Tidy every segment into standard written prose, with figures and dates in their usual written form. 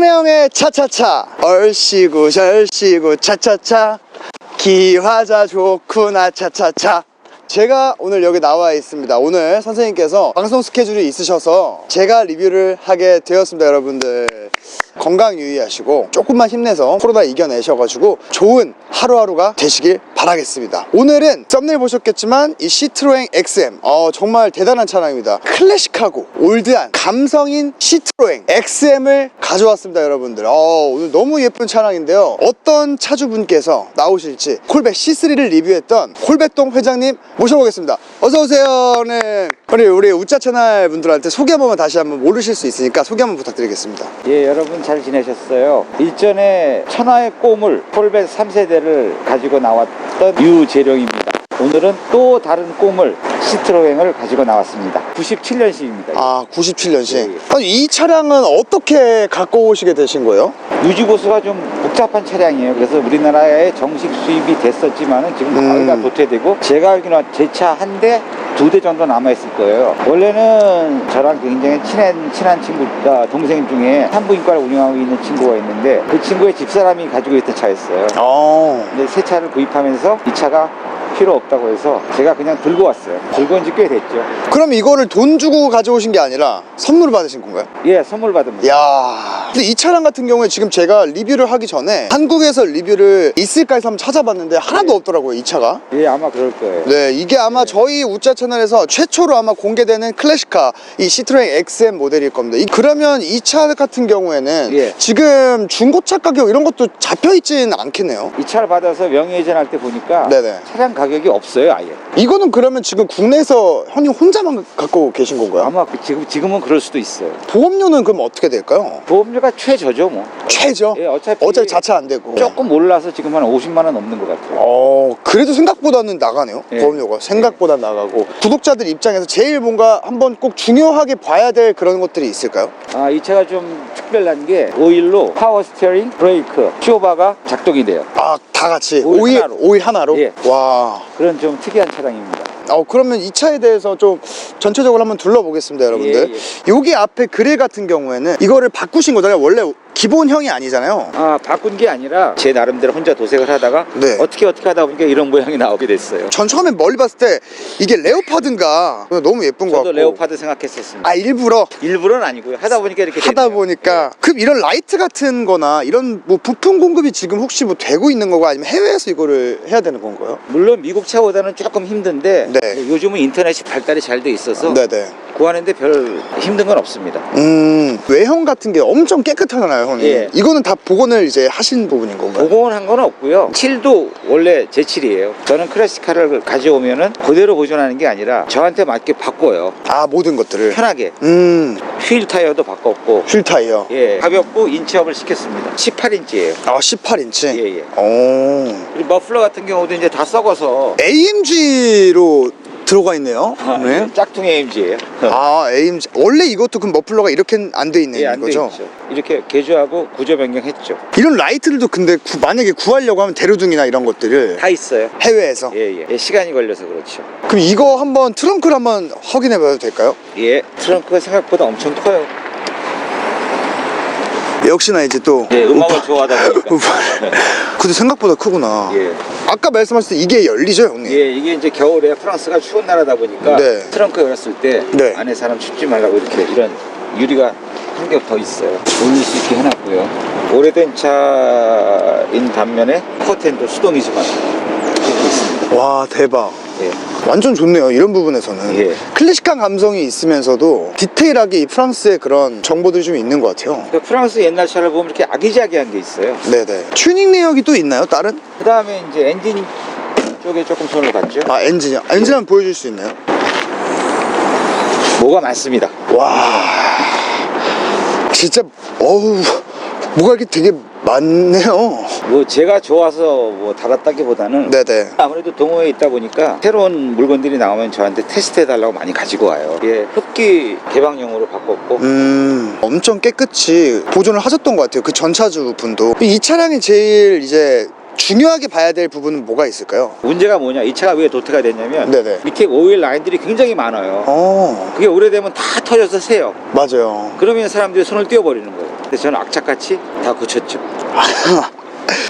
박래영의 차차차. 얼씨구 절씨구 차차차. 기화자 좋구나 차차차. 제가 오늘 여기 나와 있습니다. 오늘 선생님께서 방송 스케줄이 있으셔서 제가 리뷰를 하게 되었습니다. 여러분들 건강 유의하시고 조금만 힘내서 코로나 이겨내셔가지고 좋은 하루하루가 되시길 바라겠습니다. 오늘은 썸네일 보셨겠지만 이 시트로엥 XM 정말 대단한 차량입니다. 클래식하고 올드한 감성인 시트로엥 XM을 가져왔습니다. 여러분들 오늘 너무 예쁜 차량인데요, 어떤 차주분께서 나오실지 콜백 C3를 리뷰했던 콜백동 회장님 모셔보겠습니다. 어서오세요. 네. 우리 우짜 채널 분들한테 소개 한 번만 다시 한번 모르실 수 있으니까 소개 한번 부탁드리겠습니다. 예, 여러분 잘 지내셨어요? 일전에 천하의 꼬물 콜백 3세대를 가지고 나왔던 유재룡입니다. 오늘은 또 다른 꼬물 시트로엥을 가지고 나왔습니다. 97년식입니다. 아, 97년식. 예, 예. 아니, 이 차량은 어떻게 갖고 오시게 되신 거예요? 유지보수가 좀 복잡한 차량이에요. 그래서 우리나라에 정식 수입이 됐었지만은 지금 거의 다 도태되고, 제가 알기로는 제 차 한 대, 2대 정도 남아있을 거예요. 원래는 저랑 굉장히 친한 친구, 동생 중에 산부인과를 운영하고 있는 친구가 있는데, 그 친구의 집사람이 가지고 있던 차였어요. 근데 새 차를 구입하면서 이 차가 필요 없다고 해서 제가 그냥 들고 왔어요. 들고 온 지 꽤 됐죠. 그럼 이거를 돈 주고 가져오신 게 아니라 선물을 받으신 건가요? 예, 선물 받은 거예요. 야, 근데 이 차량 같은 경우에 지금 제가 리뷰를 하기 전에 한국에서 리뷰를 있을까 해서 한번 찾아봤는데 하나도 없더라고요, 이 차가. 예, 아마 그럴 거예요. 네, 이게 아마 저희 우짜 채널에서 최초로 아마 공개되는 클래식카 이 시트로엥 XM 모델일 겁니다. 그러면 이 차 같은 경우에는 예. 지금 중고차 가격 이런 것도 잡혀있진 않겠네요. 이 차를 받아서 명예회전할 때 보니까 네네. 차량 가격이 없어요, 아예. 이거는 그러면 지금 국내에서 형님 혼자만 갖고 계신 건가요? 아마 지금은 그럴 수도 있어요. 보험료는 그럼 어떻게 될까요? 보험료가 최저죠, 뭐. 최저? 예, 어차피 자차 안 되고. 조금 올라서 지금 한 50만 원 넘는 것 같아요. 그래도 생각보다는 나가네요. 예. 보험료가 생각보다 나가고. 구독자들 입장에서 제일 뭔가 한번 꼭 중요하게 봐야 될 그런 것들이 있을까요? 이 차가 좀 특별한 게 오일로 파워 스티어링, 브레이크, 쇼바가 작동이 돼요. 다 같이 오일 오일 하나로? 예. 와. 그런 좀 특이한 차량입니다. 그러면 이 차에 대해서 좀 전체적으로 한번 둘러보겠습니다, 여러분들. 예. 여기 앞에 그릴 같은 경우에는 이거를 바꾸신 거잖아요. 원래 기본형이 아니잖아요. 바꾼 게 아니라 제 나름대로 혼자 도색을 하다가 네. 어떻게 하다 보니까 이런 모양이 나오게 됐어요. 전 처음에 멀리 봤을 때 이게 레오파드인가 너무 예쁜 거 같고. 저도 레오파드 생각했었습니다. 일부러는 아니고요. 하다 보니까 이렇게 하다 됐네요. 보니까. 그럼 이런 라이트 같은 거나 이런 뭐 부품 공급이 지금 혹시 뭐 되고 있는 거고 아니면 해외에서 이거를 해야 되는 건가요? 물론 미국 차보다는 조금 힘든데 네. 요즘은 인터넷이 발달이 잘 돼 있어서 네네. 구하는데 별 힘든 건 없습니다. 외형 같은 게 엄청 깨끗하잖아요, 형님. 예. 이거는 다 복원을 이제 하신 부분인 건가요? 복원한 건 없고요. 칠도 원래 제 칠이에요. 저는 클래식카를 가져오면은 그대로 보존하는 게 아니라 저한테 맞게 바꿔요. 모든 것들을 편하게. 휠 타이어도 바꿨고. 휠 타이어. 예, 가볍고 인치업을 시켰습니다. 18인치예요. 18인치. 예. 오. 그리고 머플러 같은 경우도 이제 다 썩어서 AMG로 들어가 있네요. 네. 짝퉁 AMG예요. AMG. 원래 이것도 그럼 머플러가 이렇게 안 돼 있는 예, 안 돼 거죠? 있죠. 이렇게 개조하고 구조 변경했죠. 이런 라이트들도 근데 만약에 구하려고 하면 대로등이나 이런 것들을 다 있어요. 해외에서. 예, 시간이 걸려서 그렇죠. 그럼 이거 한번 트렁크를 한번 확인해 봐도 될까요? 예, 트렁크가 생각보다 엄청 커요. 역시나 이제 또 예, 음악을 좋아하다 보니까. 근데 생각보다 크구나. 예. 아까 말씀하셨을 때 이게 열리죠, 형님? 예, 이게 이제 겨울에 프랑스가 추운 나라다 보니까 네. 트렁크 열었을 때 네. 안에 사람 춥지 말라고 이렇게 이런 유리가 한 개 더 있어요. 올릴 수 있게 해놨고요. 오래된 차인 반면에 커튼도 수동이지만 이렇게 있습니다. 와, 대박. 예. 완전 좋네요, 이런 부분에서는. 예. 클래식한 감성이 있으면서도 디테일하게 이 프랑스의 그런 정보들이 좀 있는 것 같아요. 그 프랑스 옛날 차를 보면 이렇게 아기자기한 게 있어요. 네네. 튜닝 내역이 또 있나요, 다른? 그 다음에 이제 엔진 쪽에 조금 손을 봤죠. 엔진이요? 엔진 한번 보여줄 수 있나요? 뭐가 많습니다. 와, 진짜 뭐가 이렇게 되게 많네요. 뭐 제가 좋아서 뭐 달았다기보다는 네네. 아무래도 동호회에 있다 보니까 새로운 물건들이 나오면 저한테 테스트 해달라고 많이 가지고 와요. 예, 흡기 개방용으로 바꿨고. 엄청 깨끗이 보존을 하셨던 것 같아요, 그 전차주 분도. 이 차량이 제일 이제 중요하게 봐야 될 부분은 뭐가 있을까요? 문제가 뭐냐, 이 차가 왜 도태가 됐냐면 네네. 밑에 오일 라인들이 굉장히 많아요. 그게 오래되면 다 터져서 새요. 맞아요. 그러면 사람들이 손을 떼어버리는 거예요. 근데 저는 악착같이 다 고쳤죠.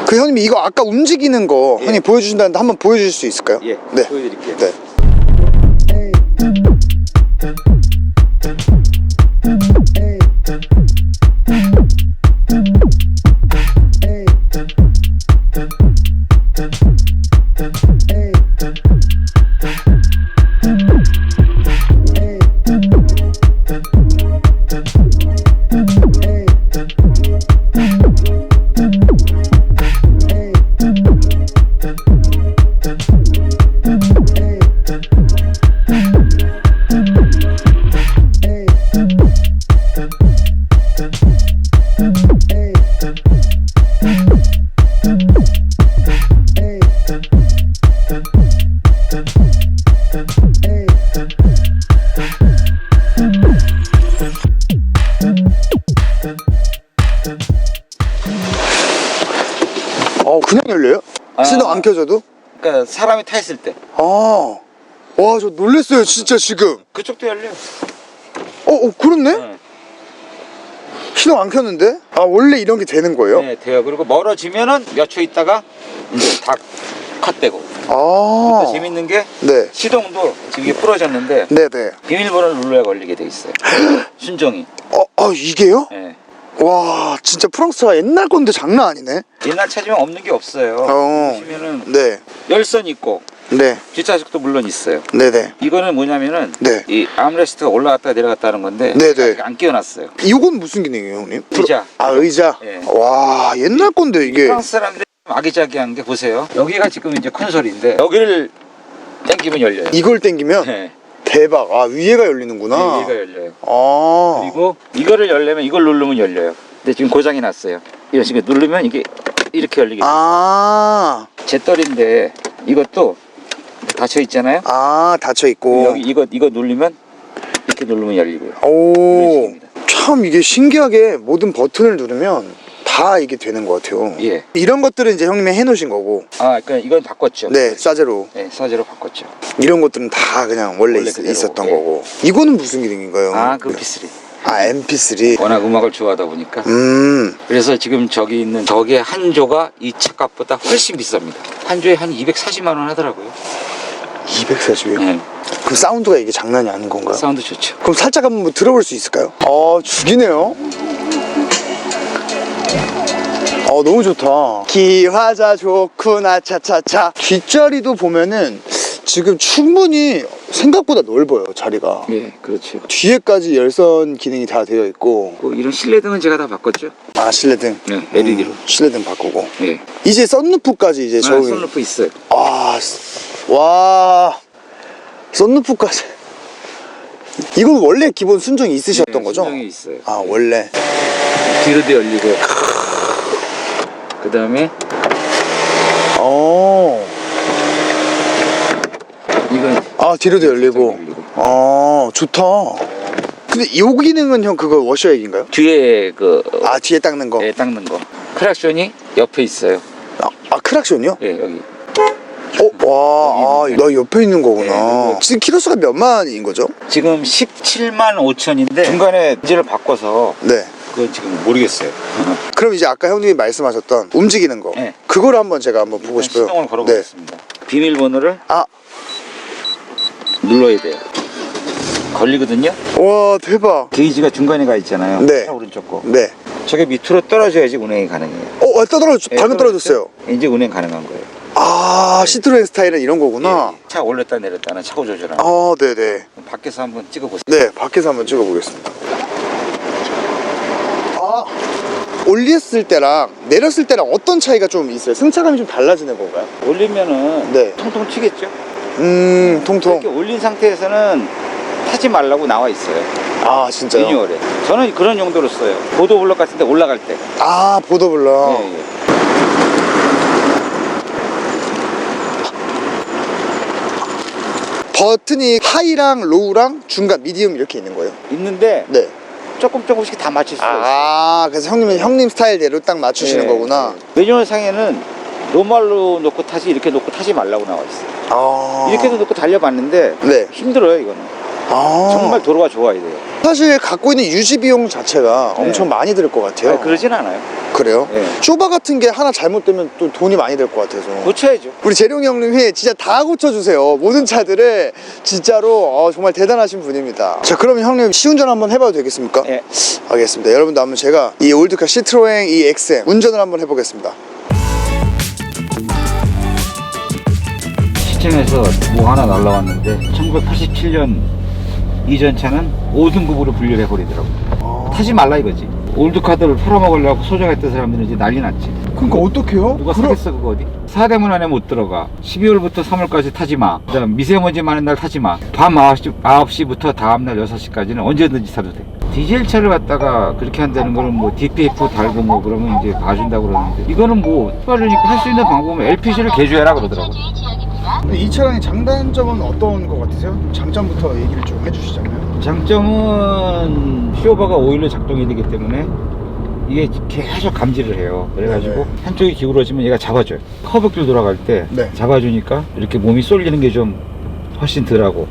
그 형님 이거 아까 움직이는 거 예. 형님 보여주신다는데 한번 보여주실 수 있을까요? 예, 네. 보여드릴게요. 네. 그냥 열려요? 시동 안 켜져도? 그러니까 사람이 타 있을 때 와, 저 놀랬어요, 진짜 지금. 그쪽도 열려. 그렇네? 네. 시동 안 켰는데? 원래 이런 게 되는 거예요? 네, 돼요. 그리고 멀어지면은 몇 초 있다가 이제 다 컷되고. 또 재밌는 게 네. 시동도 지금 이게 부러졌는데 네네. 비밀번호를 눌러야 걸리게 돼 있어요. 순정이. 이게요? 네. 와, 진짜 프랑스가 옛날 건데 장난 아니네. 옛날 찾으면 없는 게 없어요. 보시면은 네. 열선 있고 네. 뒷좌석도 물론 있어요. 네네. 이거는 뭐냐면은 네. 이 아임레스트가 올라갔다 내려갔다 하는 건데 네네. 안 끼워놨어요. 이건 무슨 기능이에요, 형님? 의자. 의자? 네. 와, 옛날 건데 이게. 프랑스 사람들이 아기자기한 게 보세요. 여기가 지금 이제 콘솔인데 여기를 당기면 열려요. 이걸 당기면? 네. 대박. 위에가 열리는구나. 네, 얘가 열려요. 그리고 그리고 이거를 열려면 이걸 누르면 열려요. 근데 지금 고장이 났어요. 이런 식으로 누르면 이게 이렇게 열리게 돼요. 잿떨인데 이것도 닫혀 있잖아요. 닫혀 있고. 여기 이거 누르면 이렇게 누르면 열리고요. 오, 참 이게 신기하게 모든 버튼을 누르면 다 이게 되는 것 같아요. 예. 이런 것들은 이제 형님이 해놓으신 거고. 그러니까 이건 바꿨죠. 네, 싸제로. 네, 사제로 바꿨죠. 이런 것들은 다 그냥 원래 그대로. 있었던 예. 거고. 이거는 무슨 기능인가요? 그 MP3. MP3. 워낙 음악을 좋아하다 보니까. 그래서 지금 저기 있는 저게 한 조가 이 차값보다 훨씬 비쌉니다. 한 조에 한 240만 원 하더라고요. 240이요? 네. 그럼 사운드가 이게 장난이 아닌 건가요? 사운드 좋죠. 그럼 살짝 한번 들어볼 수 있을까요? 죽이네요. 너무 좋다. 기화자 좋구나 차차차. 뒷자리도 보면은 지금 충분히 생각보다 넓어요, 자리가. 예, 그렇죠. 뒤에까지 열선 기능이 다 되어 있고. 이런 실내등은 제가 다 바꿨죠. 실내등. 네, LED로. 실내등 바꾸고. 예. 이제 썬루프까지 이제 저기. 썬루프 있어요. 와, 썬루프까지. 이건 원래 기본 순정이 있으셨던 거죠? 순정이 있어요. 원래. 뒤로도 열리고요. 그 다음에 이건 뒤로도 열리고. 좋다. 근데 이 기능은 형 그거 워셔액인가요? 뒤에 뒤에 닦는 거. 예, 닦는 거. 크락션이 옆에 있어요. 크락션이요? 예, 여기. 나 옆에 있는 거구나. 네, 지금 키로수가 몇만인 거죠? 지금 17만 5천인데 중간에 인지를 바꿔서 네. 그거 지금 모르겠어요. 그럼 이제 아까 형님이 말씀하셨던 움직이는 거. 네. 그거를 한번 제가 한번 보고 싶어요. 시동을 걸어보겠습니다. 비밀번호를 눌러야 돼요. 걸리거든요. 와, 대박. 게이지가 중간에 가 있잖아요. 네. 차 오른쪽 거. 네. 저게 밑으로 떨어져야지 운행이 가능해요. 방금 떨어졌어요. 이제 운행 가능한 거예요. 시트로엔 스타일은 이런 거구나. 예. 차 올렸다 내렸다는 차고 조절하는. 네네. 밖에서 한번 찍어보세요. 네, 밖에서 한번 찍어보겠습니다. 올렸을 때랑 내렸을 때랑 어떤 차이가 좀 있어요? 승차감이 좀 달라지는 건가요? 올리면은 네. 통통 튀겠죠. 통통. 이렇게 올린 상태에서는 타지 말라고 나와 있어요. 진짜요? 매뉴얼에. 저는 그런 용도로 써요. 보도블럭 같은 데 올라갈 때. 보더블럭. 예. 버튼이 하이랑 로우랑 중간 미디움 이렇게 있는 거예요? 있는데 네. 조금씩 다 맞출 수가 있어요. 그래서 형님 스타일대로 딱 맞추시는 거구나. 매뉴얼 상에는 노멀로 놓고 타지 이렇게 놓고 타지 말라고 나와 있어요. 이렇게도 놓고 달려봤는데 네. 힘들어요 이거는. 정말 도로가 좋아야 돼요. 사실 갖고 있는 유지 비용 자체가 네. 엄청 많이 들 것 같아요. 그러진 않아요. 그래요? 네. 쇼바 같은 게 하나 잘못되면 또 돈이 많이 들 것 같아서. 고쳐야죠. 우리 재룡이 형님이 진짜 다 고쳐주세요. 모든 차들을 진짜로 정말 대단하신 분입니다. 자, 그러면 형님 시운전 한번 해봐도 되겠습니까? 예. 알겠습니다. 여러분들 한번 제가 이 올드카 시트로엥 이 XM 운전을 한번 해보겠습니다. 시청에서 뭐 하나 날라왔는데 1987년 이전 차는 5등급으로 분류를 해버리더라고요. 타지 말라 이거지. 올드카들을 팔아먹으려고 소장했던 사람들은 이제 난리 났지. 그러니까 어떡해요? 누가 사겠어 그거 어디? 사대문 안에 못 들어가. 12월부터 3월까지 타지 마. 그다음 미세먼지 많은 날 타지 마. 밤 9시부터 다음날 6시까지는 언제든지 타도 돼. 디젤 차를 갖다가 그렇게 한다는 거는 뭐 DPF 달고 뭐 그러면 이제 봐준다고 그러는데 이거는 뭐 빠르니까 할 수 있는 방법은 LPG를 개조해라 그러더라고. 이 차량의 장단점은 어떤 것 같으세요? 장점부터 얘기를 좀 해주시자면. 장점은 쇼바가 오일로 작동이 되기 때문에 이게 계속 감지를 해요. 그래가지고 네. 한쪽이 기울어지면 얘가 잡아줘요. 커브길 돌아갈 때 네. 잡아주니까 이렇게 몸이 쏠리는 게 좀 훨씬 덜하고,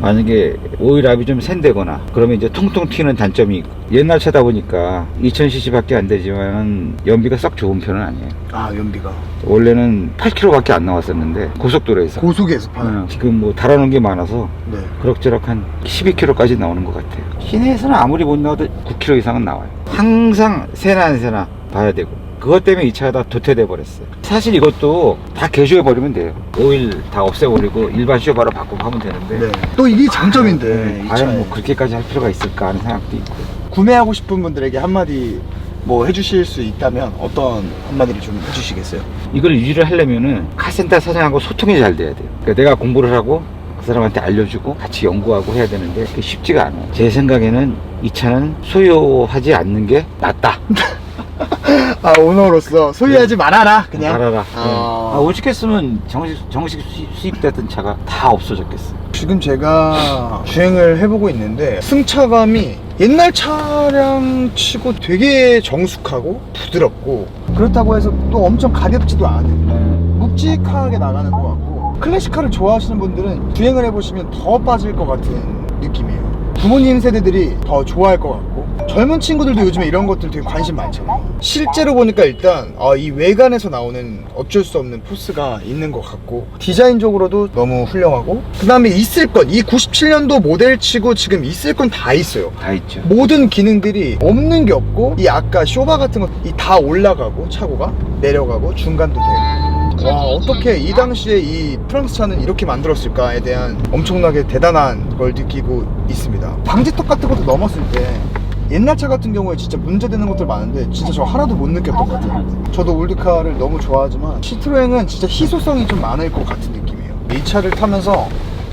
만약에 오일압이 좀 센데거나 그러면 이제 통통 튀는 단점이 있고, 옛날 차다 보니까 2000cc 밖에 안 되지만 연비가 썩 좋은 편은 아니에요. 아, 연비가. 원래는 8km 밖에 안 나왔었는데 고속도로에서 고속에서 파는. 지금 뭐 달아놓은 게 많아서 네. 그럭저럭 한 12km까지 나오는 것 같아요. 시내에서는 아무리 못 나와도 9km 이상은 나와요. 항상 새나 안 새나 봐야 되고, 그것 때문에 이 차가 다 도태돼 버렸어요. 사실 이것도 다 개조해 버리면 돼요. 오일 다 없애버리고 일반 쇼바로 바꾸고 하면 되는데, 네. 또 이게 장점인데. 이 과연 차에. 뭐 그렇게까지 할 필요가 있을까 하는 생각도 있고. 구매하고 싶은 분들에게 한마디 뭐 해주실 수 있다면 어떤 한마디를 좀 해주시겠어요? 이걸 유지를 하려면은 카센터 사장하고 소통이 잘 돼야 돼요. 그러니까 내가 공부를 하고 그 사람한테 알려주고 같이 연구하고 해야 되는데 그게 쉽지가 않아요. 제 생각에는 이 차는 소유하지 않는 게 낫다. 아, 오너로서 소유하지 말아라 그냥. 말아라. 아. 오죽했으면 정식 수입됐던 차가 다 없어졌겠어. 지금 제가 주행을 해보고 있는데 승차감이 옛날 차량 치고 되게 정숙하고 부드럽고, 그렇다고 해서 또 엄청 가볍지도 않은 묵직하게 나가는 것 같고, 클래식카를 좋아하시는 분들은 주행을 해보시면 더 빠질 것 같은 느낌이에요. 부모님 세대들이 더 좋아할 것 같고, 젊은 친구들도 요즘에 이런 것들 되게 관심 많잖아요. 실제로 보니까 일단 이 외관에서 나오는 어쩔 수 없는 포스가 있는 것 같고, 디자인적으로도 너무 훌륭하고, 그 다음에 있을 건, 이 97년도 모델치고 지금 있을 건 다 있어요. 다 있죠. 모든 기능들이 없는 게 없고, 이 아까 쇼바 같은 거 다 올라가고 차고가 내려가고 중간도 되고. 와, 어떻게 이 당시에 이 프랑스 차는 이렇게 만들었을까에 대한 엄청나게 대단한 걸 느끼고 있습니다. 방지턱 같은 것도 넘었을 때 옛날 차 같은 경우에 진짜 문제되는 것들 많은데 진짜 저 하나도 못 느꼈던 것 같아요. 저도 올드카를 너무 좋아하지만 시트로엥은 진짜 희소성이 좀 많을 것 같은 느낌이에요. 이 차를 타면서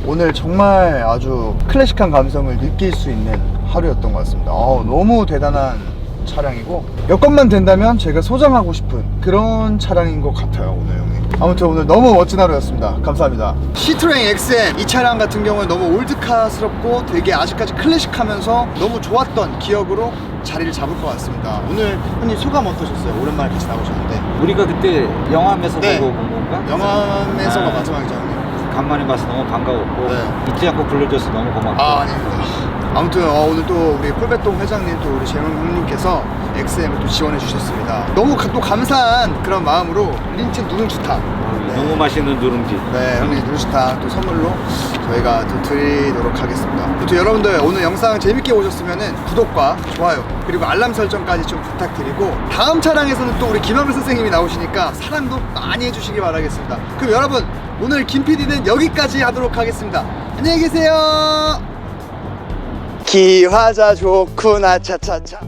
오늘 정말 아주 클래식한 감성을 느낄 수 있는 하루였던 것 같습니다. 너무 대단한 차량이고, 여건만 된다면 제가 소장하고 싶은 그런 차량인 것 같아요, 오늘 형님. 아무튼 오늘 너무 멋진 하루였습니다. 감사합니다. 시트로엥 XM 이 차량 같은 경우는 너무 올드카스럽고 되게 아직까지 클래식하면서 너무 좋았던 기억으로 자리를 잡을 것 같습니다. 오늘 형님 소감 어떠셨어요? 오랜만에 같이 나오셨는데. 우리가 그때 영암에서 네. 보고 본 건가? 영암에서가 아. 마지막이죠, 형님. 간만에 봐서 너무 반가웠고, 네. 잊지 않고 불러줘서 너무 고맙고. 아닙니다. 아무튼 오늘 또 우리 폴베통 회장님, 또 우리 재롱 형님께서 XM을 또 지원해 주셨습니다. 너무 또 감사한 그런 마음으로 린친 누룽지탕, 너무 맛있는 누룽지. 네, 형님 누룽지탕 또 선물로 저희가 또 드리도록 하겠습니다. 아무튼 여러분들 오늘 영상 재밌게 보셨으면 구독과 좋아요 그리고 알람 설정까지 좀 부탁드리고, 다음 차량에서는 또 우리 김하물 선생님이 나오시니까 사랑도 많이 해주시기 바라겠습니다. 그럼 여러분, 오늘 김PD는 여기까지 하도록 하겠습니다. 안녕히 계세요. 기화자 좋구나 차차차.